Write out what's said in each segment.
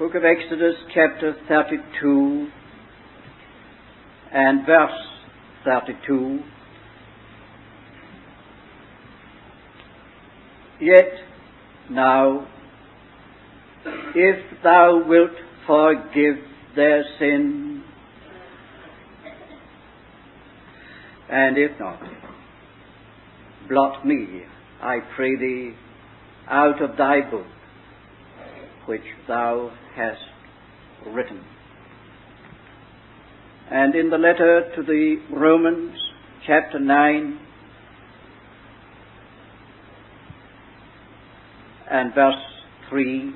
book of Exodus, chapter 32 and verse 32. Yet now, if thou wilt forgive their sin, and if not, blot me, I pray thee, out of thy book which thou hast written. And in the letter to the Romans, chapter 9 and verse 3,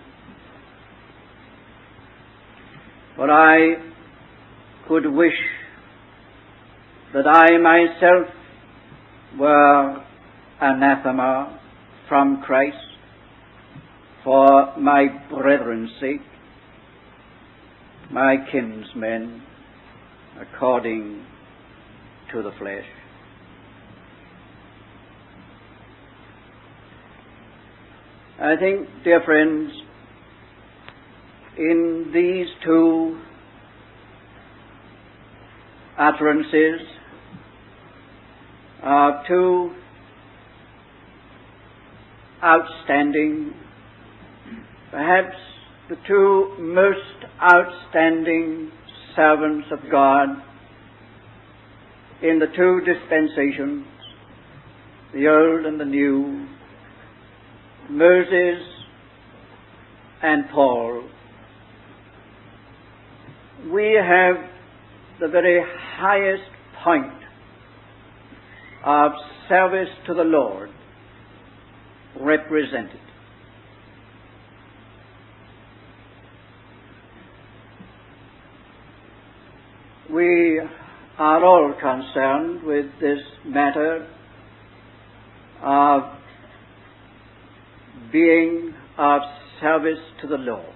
for I could wish that I myself were anathema from Christ for my brethren's sake, my kinsmen, according to the flesh. I think, dear friends, in these two utterances are two outstanding, perhaps the two most outstanding servants of God in the two dispensations, the Old and the New, Moses and Paul. We have the very highest point of service to the Lord represented. We are all concerned with this matter of being of service to the Lord.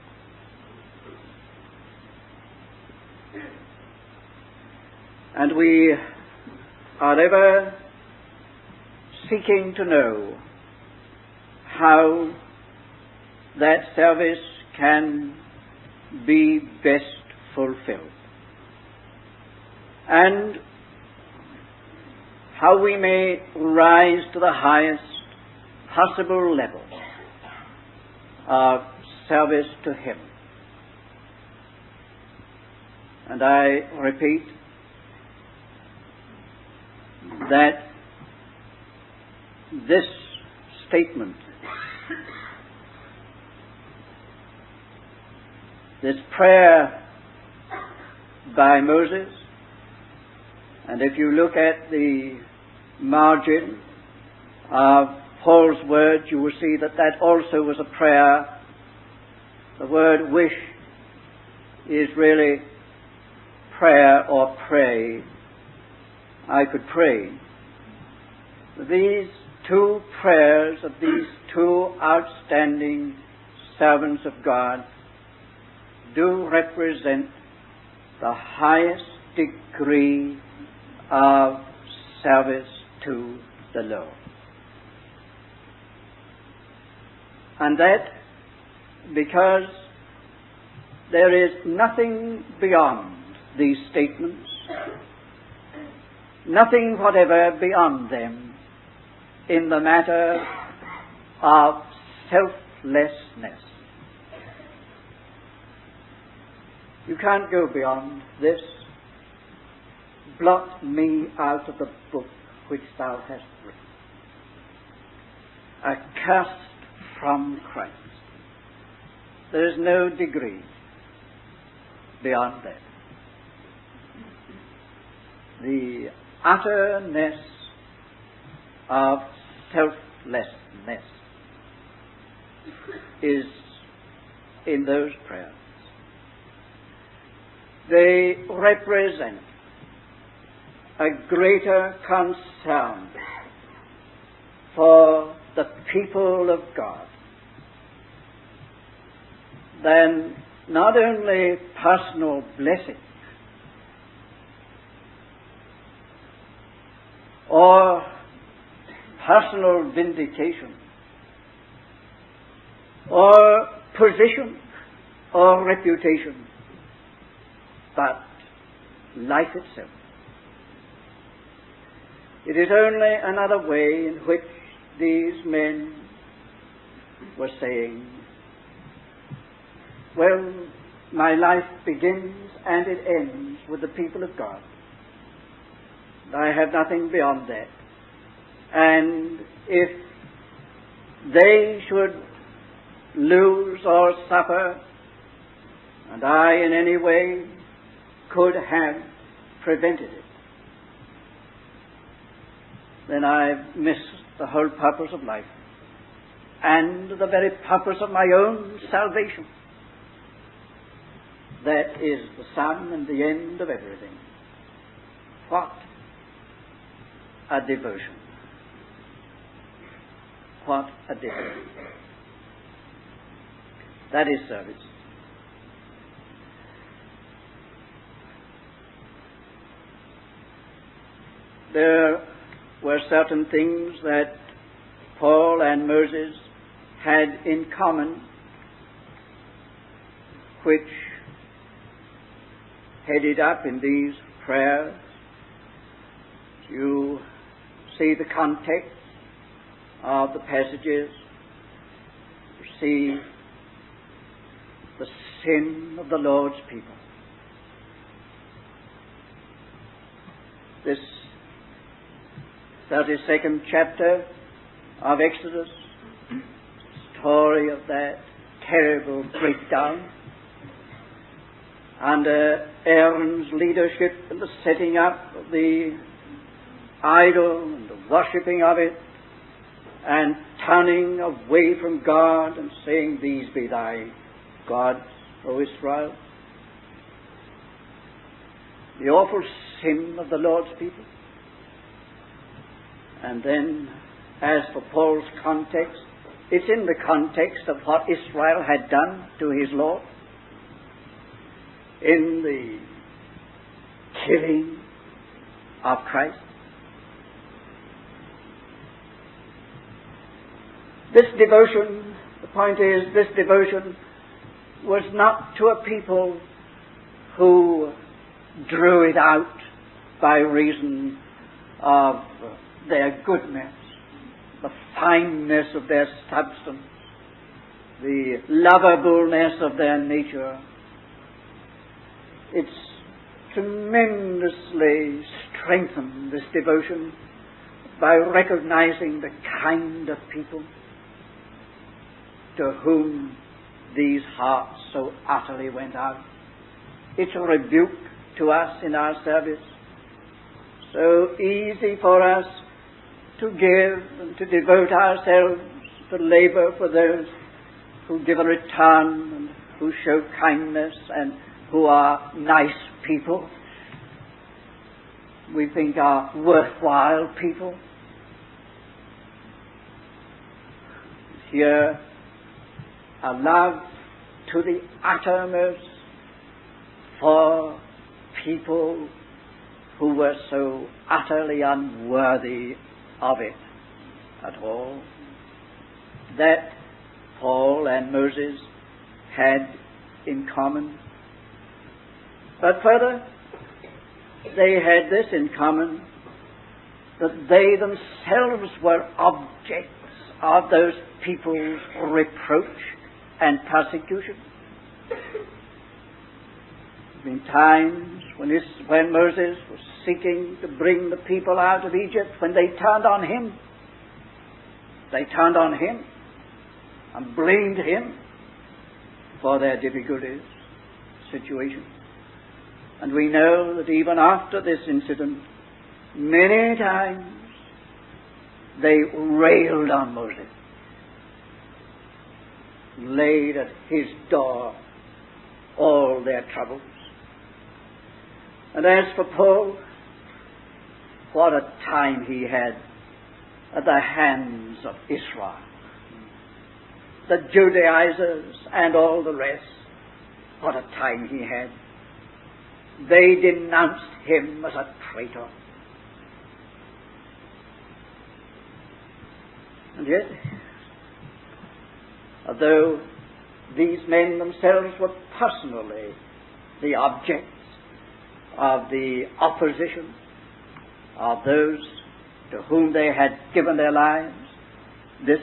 And we are ever seeking to know how that service can be best fulfilled, and how we may rise to the highest possible level of service to Him. And I repeat that this statement, this prayer by Moses, and if you look at the margin of Paul's words, you will see that that also was a prayer. The word wish is really prayer or pray. I could pray. These two prayers of these two outstanding servants of God do represent the highest degree of service to the Lord. And that because there is nothing beyond these statements, nothing whatever beyond them in the matter of selflessness. You can't go beyond this. Blot me out of the book which thou hast written. Accursed from Christ. There is no degree beyond that. The utterness of selflessness is in those prayers. They represent a greater concern for the people of God than not only personal blessing or personal vindication or position or reputation, but life itself. It is only another way in which these men were saying, well, my life begins and it ends with the people of God. I have nothing beyond that. And if they should lose or suffer, and I in any way could have prevented it, then I've missed the whole purpose of life and the very purpose of my own salvation. That is the sum and the end of everything. What a devotion. What a devotion. That is service. There were certain things that Paul and Moses had in common, which headed up in these prayers. You see the context of the passages. You see the sin of the Lord's people. This 32nd chapter of Exodus, story of that terrible breakdown under Aaron's leadership and the setting up of the idol and the worshipping of it and turning away from God and saying, these be thy gods, O Israel. The awful sin of the Lord's people. And then, as for Paul's context, it's in the context of what Israel had done to his Lord in the killing of Christ. This devotion, the point is, this devotion was not to a people who drew it out by reason of their goodness, the fineness of their substance, the lovableness of their nature. It's tremendously strengthened, this devotion, by recognizing the kind of people to whom these hearts so utterly went out. It's a rebuke to us in our service. So easy for us to give and to devote ourselves to labor for those who give a return and who show kindness and who are nice people, we think are worthwhile people. Here, a love to the uttermost for people who were so utterly unworthy of it at all. That Paul and Moses had in common. But further, they had this in common, that they themselves were objects of those people's reproach and persecution. There have been times when Moses was seeking to bring the people out of Egypt, when they turned on him. They turned on him and blamed him for their difficulties, situation. And we know that even after this incident, many times they railed on Moses, laid at his door all their troubles. And as for Paul, what a time he had at the hands of Israel, the Judaizers and all the rest. What a time he had. They denounced him as a traitor. And yet, although these men themselves were personally the objects of the opposition of those to whom they had given their lives. This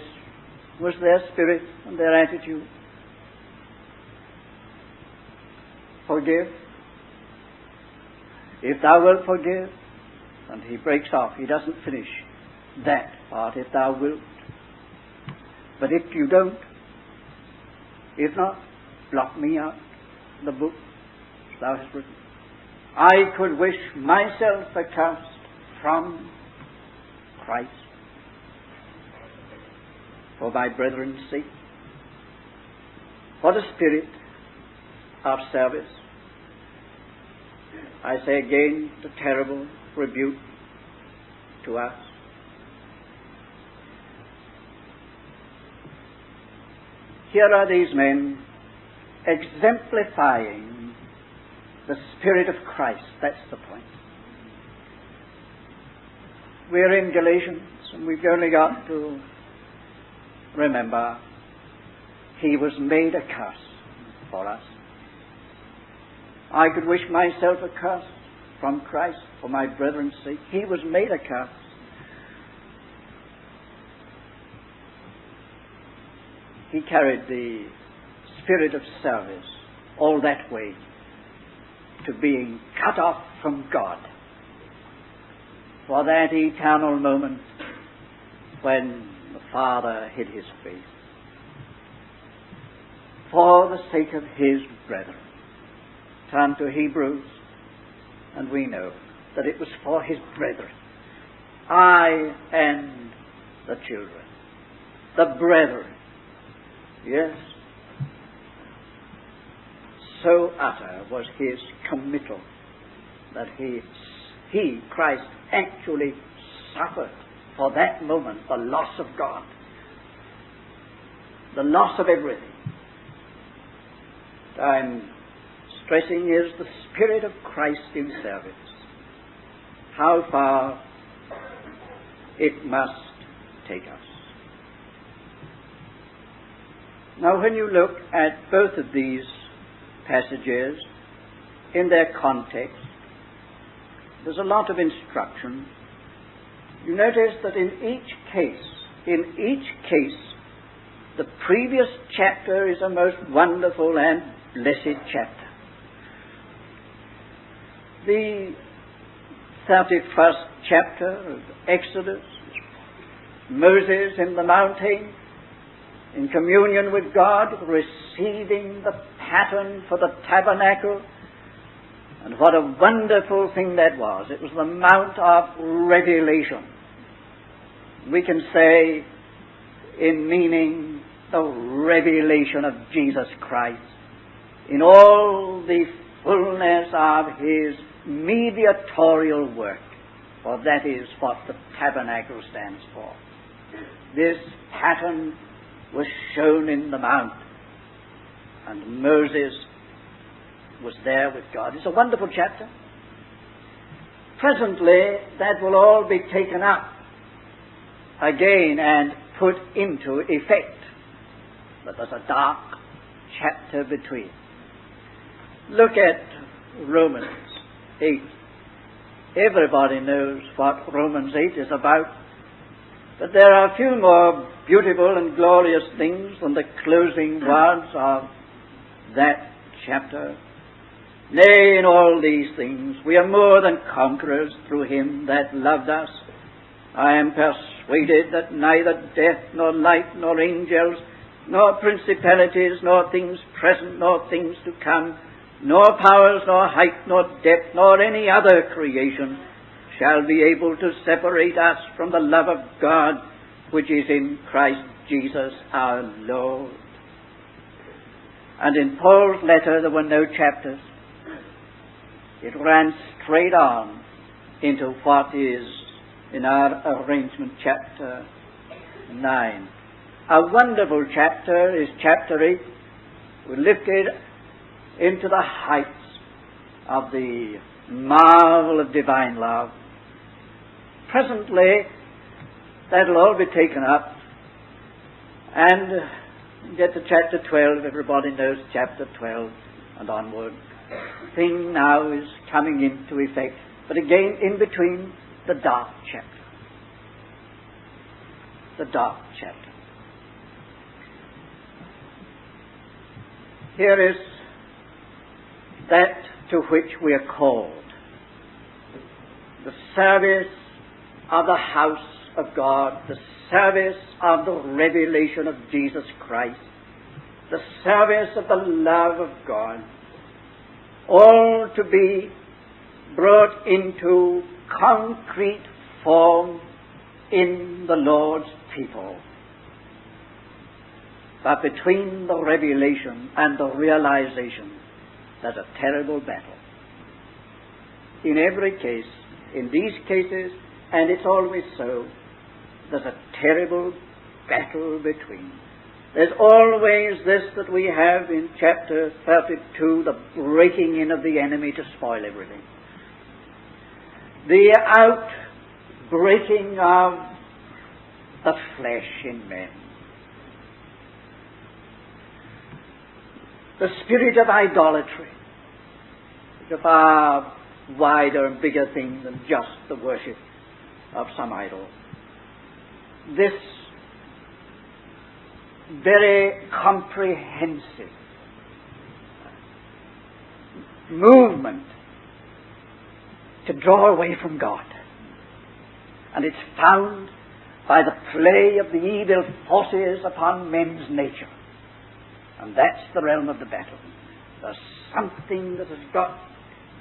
was their spirit and their attitude. Forgive. If thou wilt forgive. And he breaks off. He doesn't finish that part, if thou wilt. But if you don't, if not, blot me out the book thou hast written. I could wish myself accursed from Christ for my brethren's sake. What a spirit of service. I say again, the terrible rebuke to us. Here are these men exemplifying the Spirit of Christ. That's the point. We're in Galatians, and we've only got to remember he was made a curse for us. I could wish myself a curse from Christ for my brethren's sake. He was made a curse. He carried the spirit of service all that way to being cut off from God for that eternal moment when the Father hid his face for the sake of his brethren. Turn to Hebrews, and we know that it was for his brethren. I and the children, the brethren. Yes. So utter was his committal that he, Christ, actually suffered for that moment the loss of God, the loss of everything. I'm stressing is the Spirit of Christ in service. How far it must take us. Now, when you look at both of these passages in their context, there's a lot of instruction. You notice that in each case, the previous chapter is a most wonderful and blessed chapter. The 31st chapter of Exodus, Moses in the mountain, in communion with God, receiving the pattern for the tabernacle. And what a wonderful thing that was. It was the Mount of Revelation. We can say, in meaning, the revelation of Jesus Christ in all the fullness of his mediatorial work. For that is what the tabernacle stands for. This pattern was shown in the mount, and Moses was there with God. It's a wonderful chapter. Presently, that will all be taken up again and put into effect. But there's a dark chapter between. Look at Romans 8. Everybody knows what Romans 8 is about. But there are a few more beautiful and glorious things than the closing words of that chapter. Nay, in all these things we are more than conquerors through him that loved us. I am persuaded that neither death, nor life, nor angels, nor principalities, nor things present, nor things to come, nor powers, nor height, nor depth, nor any other creation shall be able to separate us from the love of God which is in Christ Jesus our Lord. And in Paul's letter there were no chapters. It ran straight on into what is in our arrangement chapter 9. A wonderful chapter is chapter 8. We're lifted into the heights of the marvel of divine love. Presently, that'll all be taken up, and Get to chapter 12. Everybody knows chapter 12 and onward. The thing now is coming into effect. But again, in between, the dark chapter. The dark chapter. Here is that to which we are called. The service of the house of God, the service of the revelation of Jesus Christ, the service of the love of God, all to be brought into concrete form in the Lord's people. But between the revelation and the realization, there's a terrible battle. In every case, in these cases, and it's always so, there's a terrible battle between. There's always this that we have in chapter 32, the breaking in of the enemy to spoil everything. The outbreaking of the flesh in men. The spirit of idolatry is a far wider and bigger thing than just the worship of some idol. This very comprehensive movement to draw away from God. And it's found by the play of the evil forces upon men's nature. And that's the realm of the battle. There's something that has got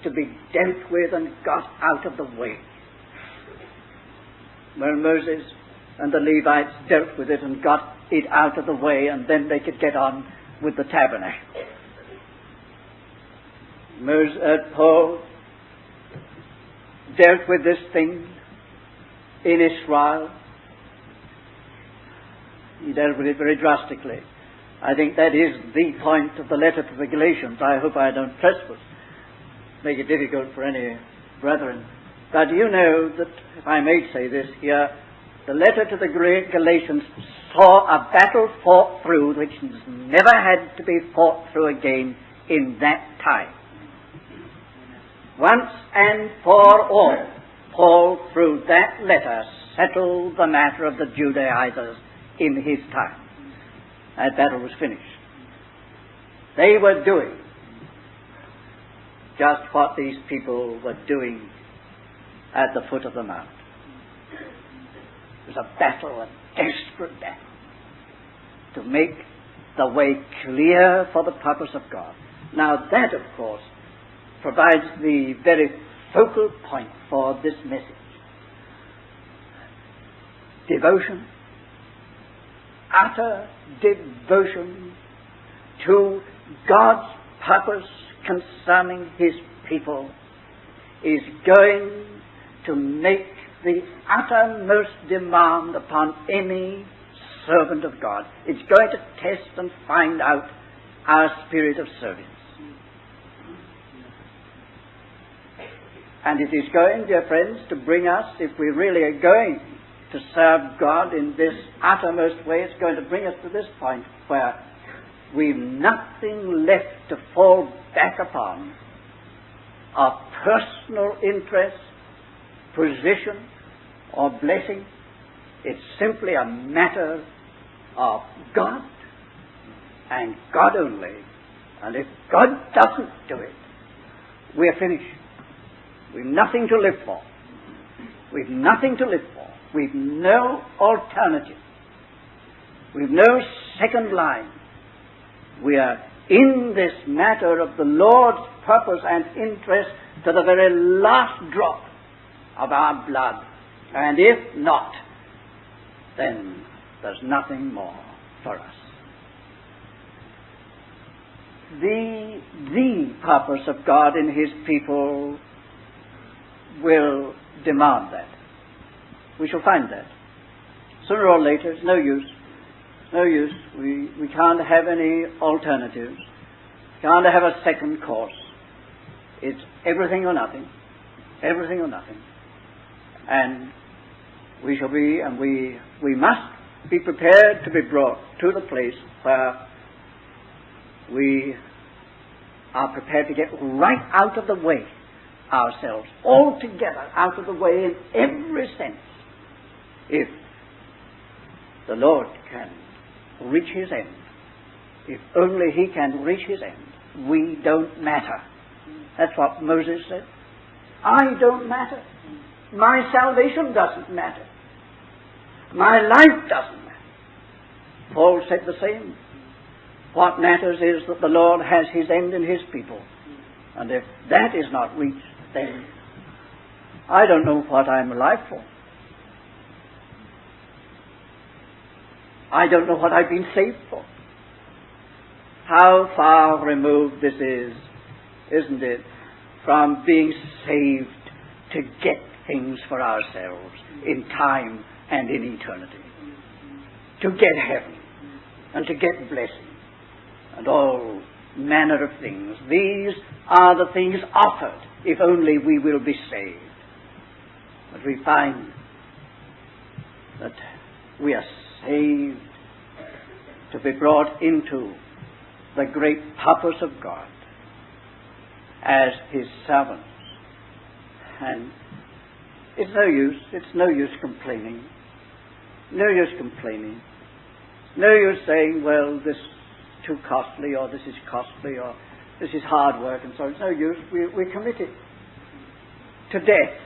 to be dealt with and got out of the way. Well, Moses and the Levites dealt with it and got it out of the way, and then they could get on with the tabernacle. Paul dealt with this thing in Israel. He dealt with it very drastically. I think that is the point of the letter to the Galatians. I hope I don't trespass, make it difficult for any brethren. But you know that, if I may say this here, the letter to the Galatians saw a battle fought through which never had to be fought through again in that time. Once and for all, Paul, through that letter, settled the matter of the Judaizers in his time. That battle was finished. They were doing just what these people were doing at the foot of the mount. It was a battle, a desperate battle, to make the way clear for the purpose of God. Now that, of course, provides the very focal point for this message. Devotion, utter devotion to God's purpose concerning His people is going to make the uttermost demand upon any servant of God. It's going to test and find out our spirit of service. And it is going, dear friends, to bring us, if we really are going to serve God in this uttermost way, it's going to bring us to this point where we've nothing left to fall back upon of personal interest, position, or blessing. It's simply a matter of God and God only. And if God doesn't do it, we're finished. We've nothing to live for. We've nothing to live for. We've no alternative. We've no second line. We are in this matter of the Lord's purpose and interest to the very last drop of our blood. And if not, then there's nothing more for us. The purpose of God in His people will demand that. We shall find that. Sooner or later, it's no use. No use. We can't have any alternatives. Can't have a second course. It's everything or nothing. Everything or nothing. And we shall be, and we must be prepared to be brought to the place where we are prepared to get right out of the way ourselves, altogether out of the way in every sense, if the Lord can reach his end. If only he can reach his end, we don't matter. That's what Moses said. I don't matter. My salvation doesn't matter. My life doesn't matter. Paul said the same. What matters is that the Lord has his end in his people. And if that is not reached, then I don't know what I'm alive for. I don't know what I've been saved for. How far removed this is, isn't it, from being saved to get things for ourselves in time and in eternity. To get heaven and to get blessing and all manner of things. These are the things offered if only we will be saved. But we find that we are saved to be brought into the great purpose of God as his servants. And it's no use complaining. No use complaining. No use saying, well, this is too costly, or this is costly, or this is hard work, and so on. It's no use. We're committed to death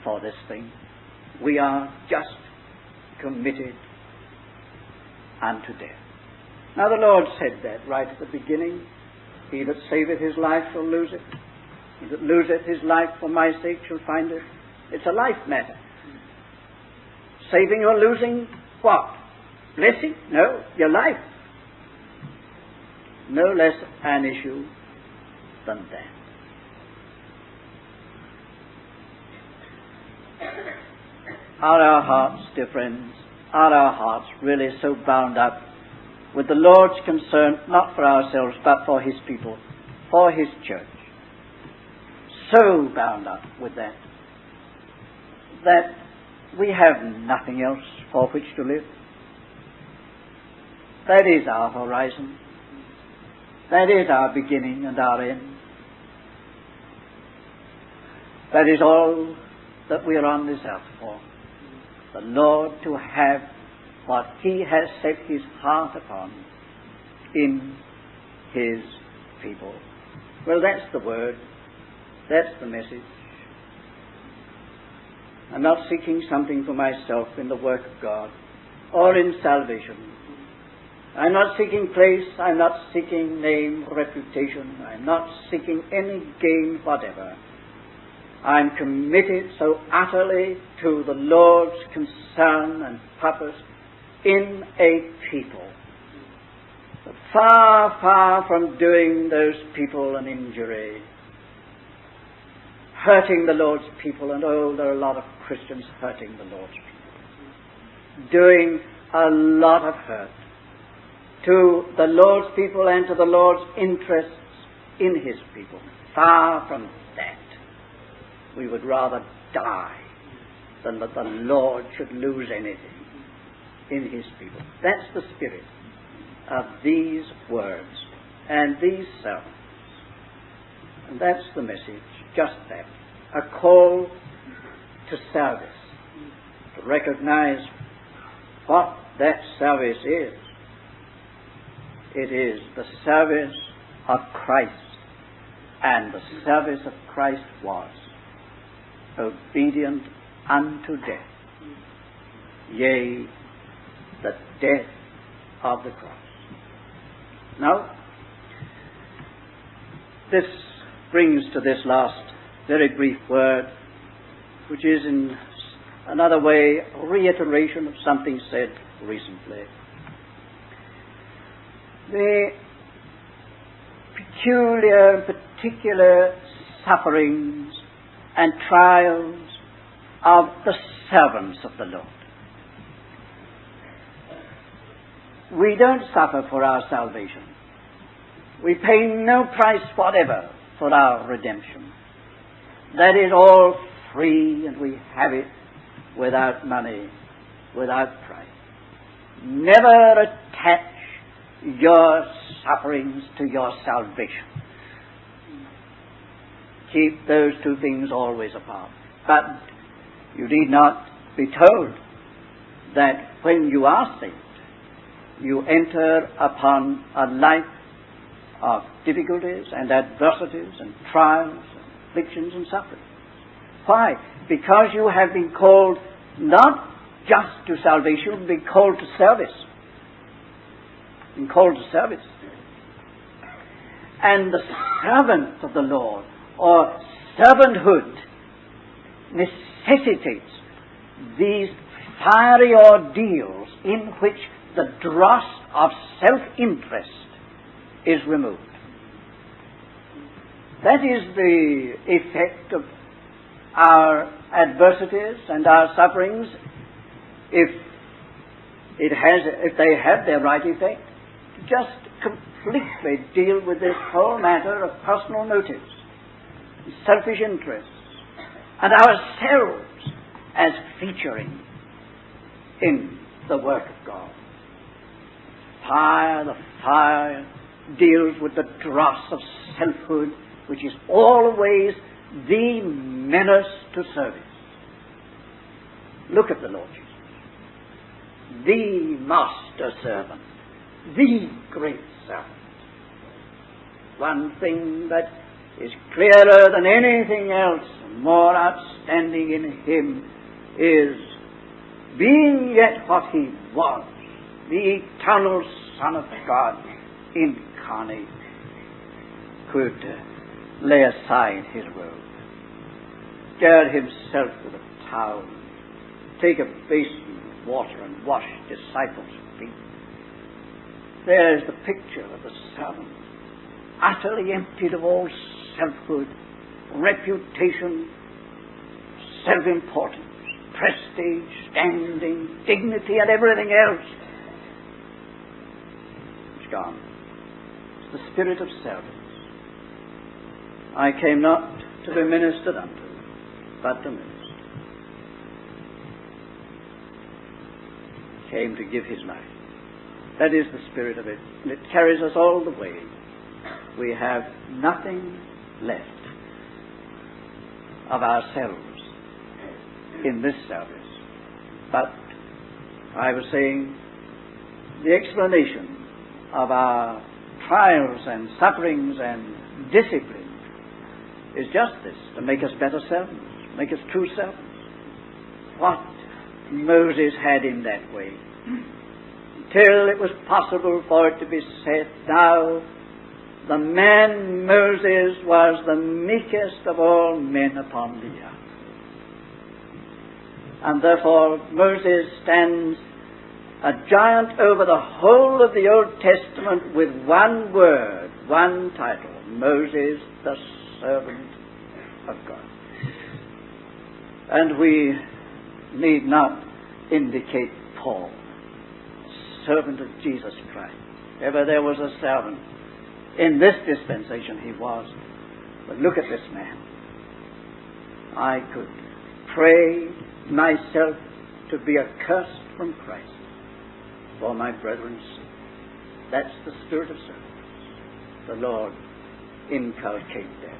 for this thing. We are just committed unto death. Now the Lord said that right at the beginning. He that saveth his life shall lose it. He that loseth his life for my sake shall find it. It's a life matter. Saving or losing what? Blessing? No, your life. No less an issue than that. Are our hearts, dear friends, are our hearts really so bound up with the Lord's concern, not for ourselves, but for his people, for his church? So bound up with that we have nothing else for which to live. That is our horizon. That is our beginning and our end. That is all that we are on this earth for. The Lord to have what he has set his heart upon in his people. Well, that's the word. That's the message. I'm not seeking something for myself in the work of God or in salvation. I'm not seeking place. I'm not seeking name, reputation. I'm not seeking any gain whatever. I'm committed so utterly to the Lord's concern and purpose in a people. But far, far from doing those people an injury, hurting the Lord's people, and there are a lot of Christians hurting the Lord's people, doing a lot of hurt to the Lord's people and to the Lord's interests in his people. Far from that. We would rather die than that the Lord should lose anything in his people. That's the spirit of these words and these sermons. And that's the message, just that. A call to service, to recognize what that service is. It is the service of Christ, and the service of Christ was obedient unto death, yea, the death of the cross. Now, this brings to this last very brief word, which is in another way a reiteration of something said recently. The peculiar, particular sufferings and trials of the servants of the Lord. We don't suffer for our salvation. We pay no price whatever for our redemption. That is all free, and we have it without money, without price. Never attach your sufferings to your salvation. Keep those two things always apart. But you need not be told that when you are saved, you enter upon a life of difficulties and adversities and trials and afflictions and sufferings. Why? Because you have been called not just to salvation, you've been called to service. Been called to service. And the servant of the Lord, or servanthood, necessitates these fiery ordeals in which the dross of self-interest is removed. That is the effect of our adversities and our sufferings, if they have their right effect, to just completely deal with this whole matter of personal motives, selfish interests, and ourselves as featuring in the work of God. The fire deals with the dross of selfhood, which is always the menace to service. Look at the Lord Jesus, the master servant, the great servant. One thing that is clearer than anything else, more outstanding in him, is being yet what he was, the eternal Son of God incarnate, could lay aside his robe, gird himself with a towel, take a basin of water and wash disciples' feet. There's the picture of the servant, utterly emptied of all selfhood, reputation, self-importance, prestige, standing, dignity, and everything else. It's gone. It's the spirit of service. I came not to be ministered unto, but to minister. Came to give his life. That is the spirit of it. And it carries us all the way. We have nothing left of ourselves in this service. But I was saying, the explanation of our trials and sufferings and discipline is just this, to make us better servants, make us true servants. What Moses had in that way, till it was possible for it to be said, now the man Moses was the meekest of all men upon the earth. And therefore Moses stands a giant over the whole of the Old Testament with one word, one title, Moses the servant of God. And we need not indicate Paul, servant of Jesus Christ. Ever there was a servant, in this dispensation he was. But look at this man. I could pray myself to be accursed from Christ for my brethren's sake. That's the spirit of service the Lord inculcated there.